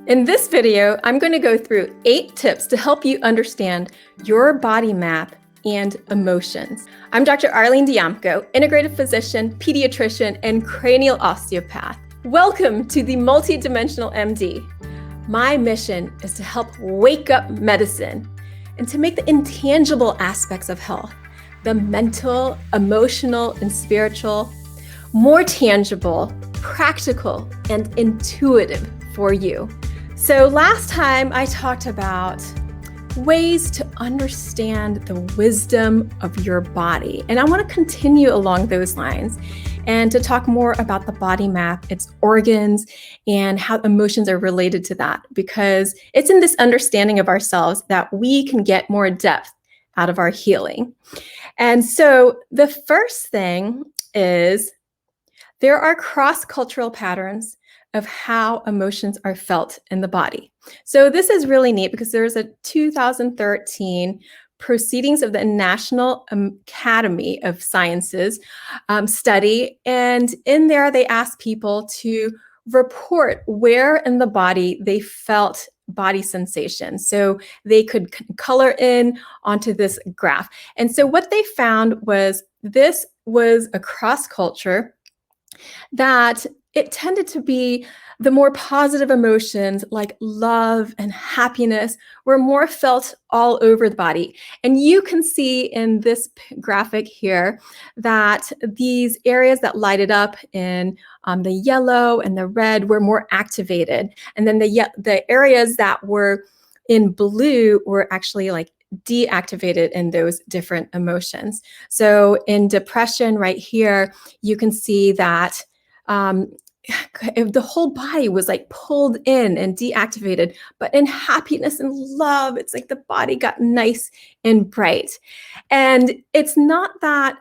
In this video, I'm going to go through 8 tips to help you understand your body map and emotions. I'm Dr. Arlene Diamco, integrative physician, pediatrician, and cranial osteopath. Welcome to the MultiDimensional MD. My mission is to help wake up medicine and to make the intangible aspects of health, the mental, emotional, and spiritual, more tangible, practical, and intuitive for you. So last time I talked about ways to understand the wisdom of your body. And I want to continue along those lines and to talk more about the body map, its organs, and how emotions are related to that, because it's in this understanding of ourselves that we can get more depth out of our healing. And so the first thing is there are cross-cultural patterns of how emotions are felt in the body. So this is really neat because there's a 2013 Proceedings of the National Academy of Sciences study. And in there, they asked people to report where in the body they felt body sensations. So they could color in onto this graph. And so what they found was this was a cross-culture that it tended to be the more positive emotions like love and happiness were more felt all over the body. And you can see in this graphic here that these areas that lighted up in the yellow and the red were more activated. And then the areas that were in blue were actually like deactivated in those different emotions. So in depression right here, you can see that the whole body was like pulled in and deactivated, but in happiness and love, it's like the body got nice and bright. And it's not that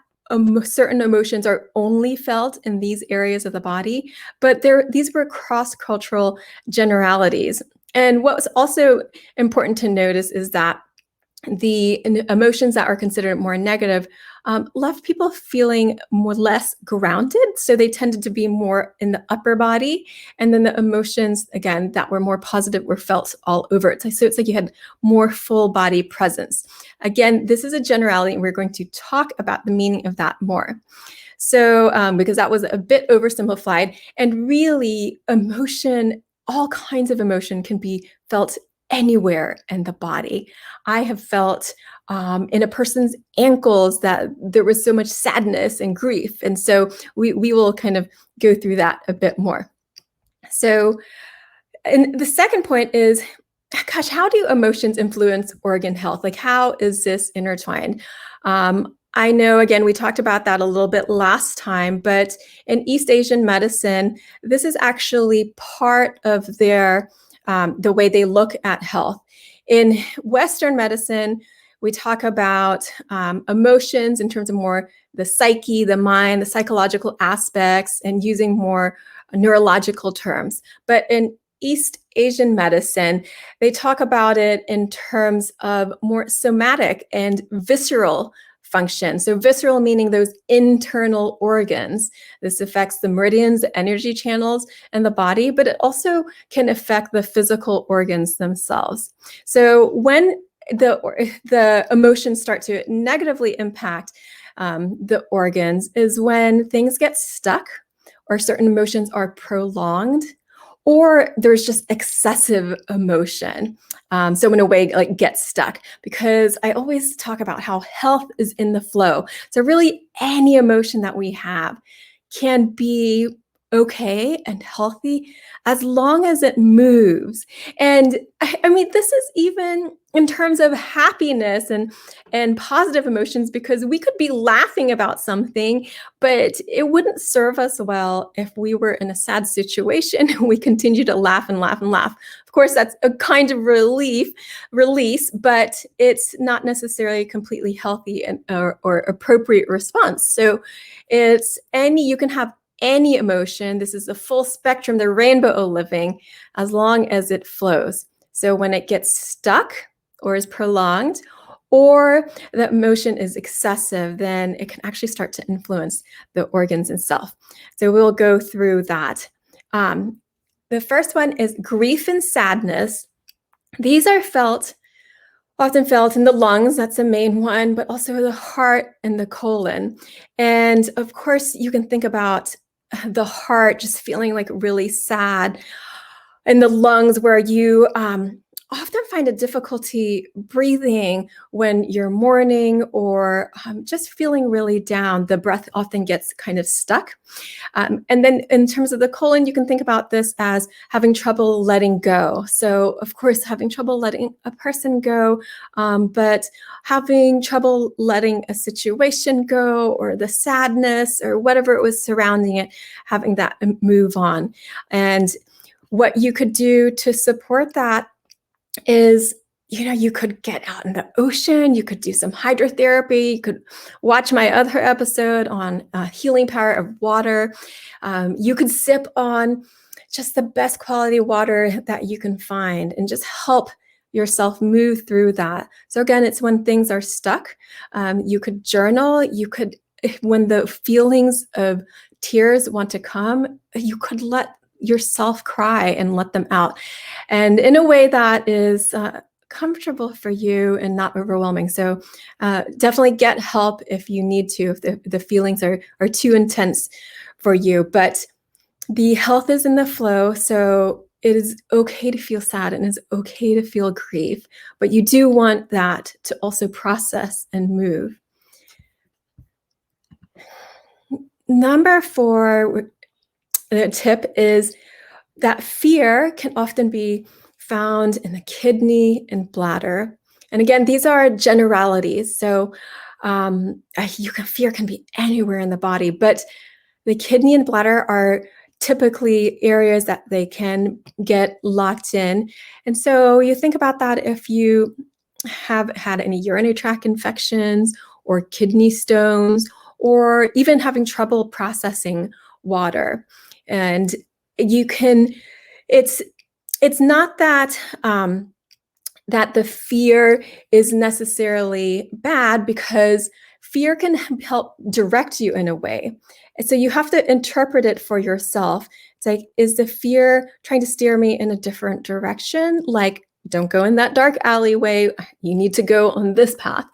certain emotions are only felt in these areas of the body, but these were cross-cultural generalities. And what was also important to notice is that the emotions that are considered more negative left people feeling less grounded. So they tended to be more in the upper body. And then the emotions, again, that were more positive were felt all over it. So it's like you had more full body presence. Again, this is a generality, and we're going to talk about the meaning of that more. So because that was a bit oversimplified, and really emotion, all kinds of emotion can be felt anywhere in the body. I have felt in a person's ankles that there was so much sadness and grief. And so we will kind of go through that a bit more. So, and the second point is, gosh, how do emotions influence organ health? Like, how is this intertwined? I know, again, we talked about that a little bit last time, but in East Asian medicine, this is actually part of their the way they look at health. In Western medicine, we talk about emotions in terms of more the psyche, the mind, the psychological aspects, and using more neurological terms. But in East Asian medicine, they talk about it in terms of more somatic and visceral function. So visceral meaning those internal organs. This affects the meridians, the energy channels in the body, but it also can affect the physical organs themselves. So when the emotions start to negatively impact the organs is when things get stuck, or certain emotions are prolonged, or there's just excessive emotion. So in a way, like get stuck, because I always talk about how health is in the flow. So really any emotion that we have can be okay and healthy as long as it moves. And I mean, this is even in terms of happiness and positive emotions, because we could be laughing about something, but it wouldn't serve us well if we were in a sad situation and we continue to laugh and laugh and laugh. Of course, that's a kind of release, but it's not necessarily a completely healthy or appropriate response. So you can have any emotion. This is the full spectrum, the rainbow of living, as long as it flows. So when it gets stuck or is prolonged, or the emotion is excessive, then it can actually start to influence the organs itself. So we'll go through that. The first one is grief and sadness. These are often felt in the lungs, that's the main one, but also the heart and the colon. And of course, you can think about the heart just feeling like really sad, and the lungs where you often find a difficulty breathing when you're mourning or just feeling really down. The breath often gets kind of stuck. And then in terms of the colon, you can think about this as having trouble letting go. So of course, having trouble letting a person go, but having trouble letting a situation go, or the sadness or whatever it was surrounding it, having that move on. And what you could do to support that is, you could get out in the ocean, you could do some hydrotherapy, you could watch my other episode on healing power of water. You could sip on just the best quality water that you can find and just help yourself move through that. So again, it's when things are stuck. You could journal, when the feelings of tears want to come, you could let yourself cry and let them out, and in a way that is comfortable for you and not overwhelming. So definitely get help if you need to, if the feelings are too intense for you. But the health is in the flow, so it is okay to feel sad and it's okay to feel grief, but you do want that to also process and move. Number 4, the tip is that fear can often be found in the kidney and bladder. And again, these are generalities. So fear can be anywhere in the body, but the kidney and bladder are typically areas that they can get locked in. And so you think about that if you have had any urinary tract infections or kidney stones, or even having trouble processing water. And it's not that that the fear is necessarily bad, because fear can help direct you in a way. And so you have to interpret it for yourself. It's like, is the fear trying to steer me in a different direction? Like, don't go in that dark alleyway, you need to go on this path.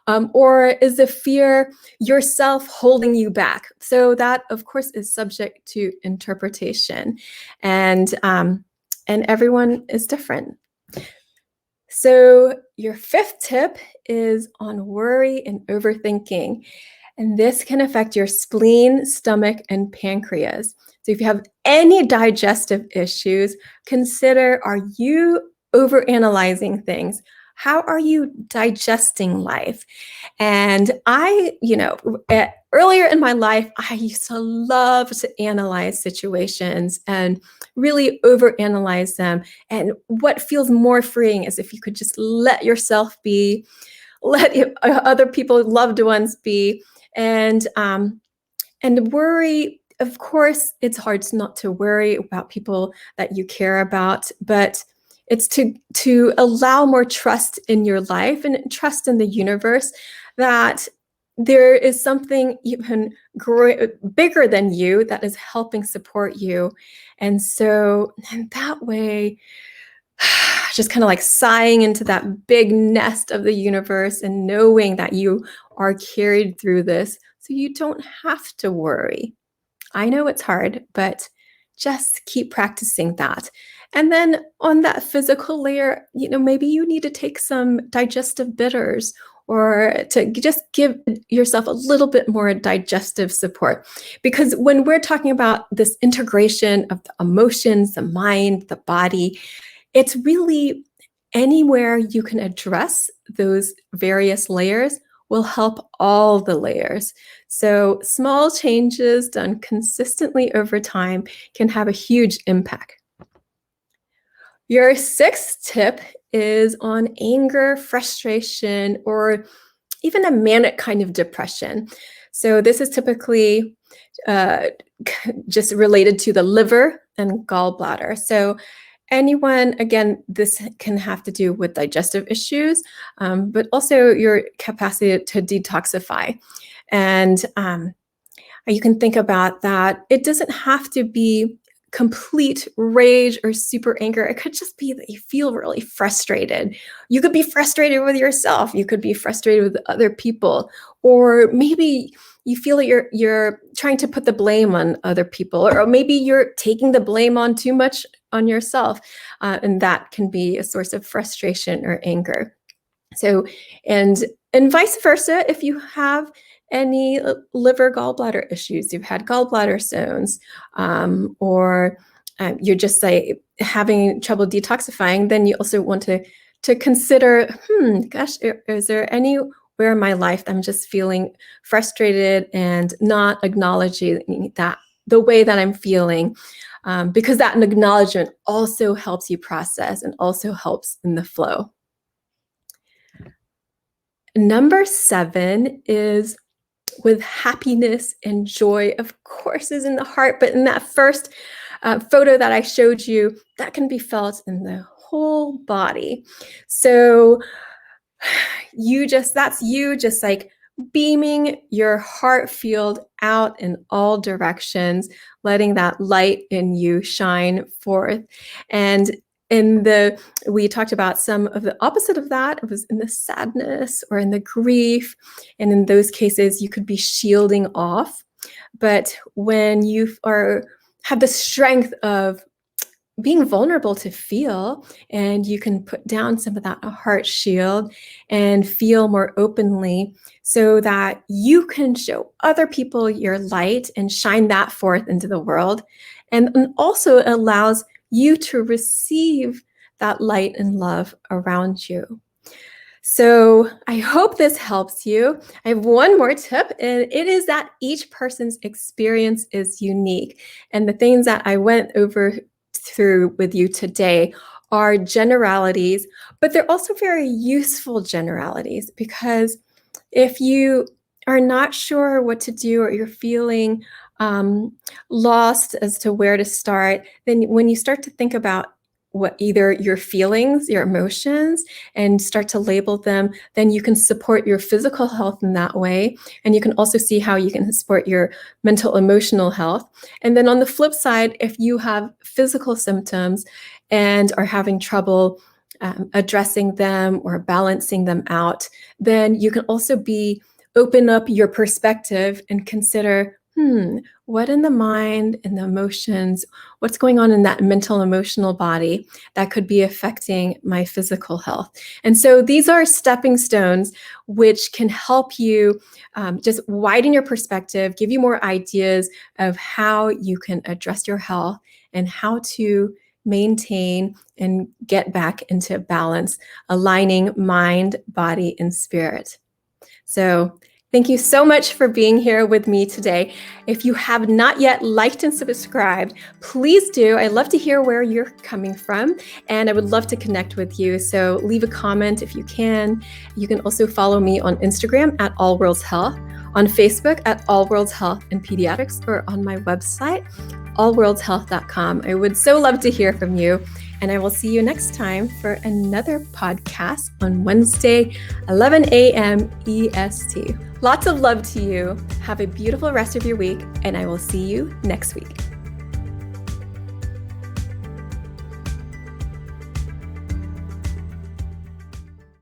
Or is the fear yourself holding you back? So that, of course, is subject to interpretation, and everyone is different. So your 5th tip is on worry and overthinking. And this can affect your spleen, stomach, and pancreas. So if you have any digestive issues, consider, are you overanalyzing things? How are you digesting life? And earlier in my life, I used to love to analyze situations and really overanalyze them. And what feels more freeing is if you could just let yourself be, let other people, loved ones be, and worry. Of course, it's hard not to worry about people that you care about, but it's to allow more trust in your life and trust in the universe that there is something even bigger than you that is helping support you. And so in that way, just kind of like sighing into that big nest of the universe and knowing that you are carried through this, so you don't have to worry. I know it's hard, but just keep practicing that. And then on that physical layer, maybe you need to take some digestive bitters, or to just give yourself a little bit more digestive support. Because when we're talking about this integration of the emotions, the mind, the body, it's really anywhere you can address those various layers will help all the layers. So small changes done consistently over time can have a huge impact. Your 6th tip is on anger, frustration, or even a manic kind of depression. So this is typically just related to the liver and gallbladder. So anyone, again, this can have to do with digestive issues, but also your capacity to detoxify. And you can think about that. It doesn't have to be complete rage or super anger. It could just be that you feel really frustrated. You could be frustrated with yourself. You could be frustrated with other people, or maybe you feel that you're trying to put the blame on other people, or maybe you're taking the blame on too much on yourself, and that can be a source of frustration or anger. So, and vice versa, if you have any liver gallbladder issues, you've had gallbladder stones, or you're just like having trouble detoxifying, then you also want to consider, gosh, is there anywhere in my life that I'm just feeling frustrated and not acknowledging that the way that I'm feeling, because that acknowledgement also helps you process and also helps in the flow. Number 7 is with happiness and joy, of course, is in the heart, but in that first photo that I showed you, that can be felt in the whole body. So that's you just like beaming your heart field out in all directions, letting that light in you shine forth. And we talked about some of the opposite of that. It was in the sadness or in the grief. And in those cases, you could be shielding off. But when you have the strength of being vulnerable to feel, and you can put down some of that heart shield and feel more openly so that you can show other people your light and shine that forth into the world. And also allows you to receive that light and love around you. So I hope this helps you. I have one more tip, and it is that each person's experience is unique. And the things that I went through with you today are generalities, but they're also very useful generalities, because if you are not sure what to do, or you're feeling lost as to where to start, then when you start to think about what either your feelings, your emotions, and start to label them, then you can support your physical health in that way. And you can also see how you can support your mental, emotional health. And then on the flip side, if you have physical symptoms and are having trouble addressing them or balancing them out, then you can also open up your perspective and consider, what in the mind and the emotions, what's going on in that mental, emotional body that could be affecting my physical health? And so these are stepping stones which can help you just widen your perspective, give you more ideas of how you can address your health and how to maintain and get back into balance, aligning mind, body, and spirit. So thank you so much for being here with me today. If you have not yet liked and subscribed, please do. I love to hear where you're coming from, and I would love to connect with you. So leave a comment if you can. You can also follow me on Instagram at All Worlds Health, on Facebook at All Worlds Health and Pediatrics, or on my website, allworldshealth.com. I would so love to hear from you. And I will see you next time for another podcast on Wednesday, 11 a.m. EST. Lots of love to you. Have a beautiful rest of your week, and I will see you next week.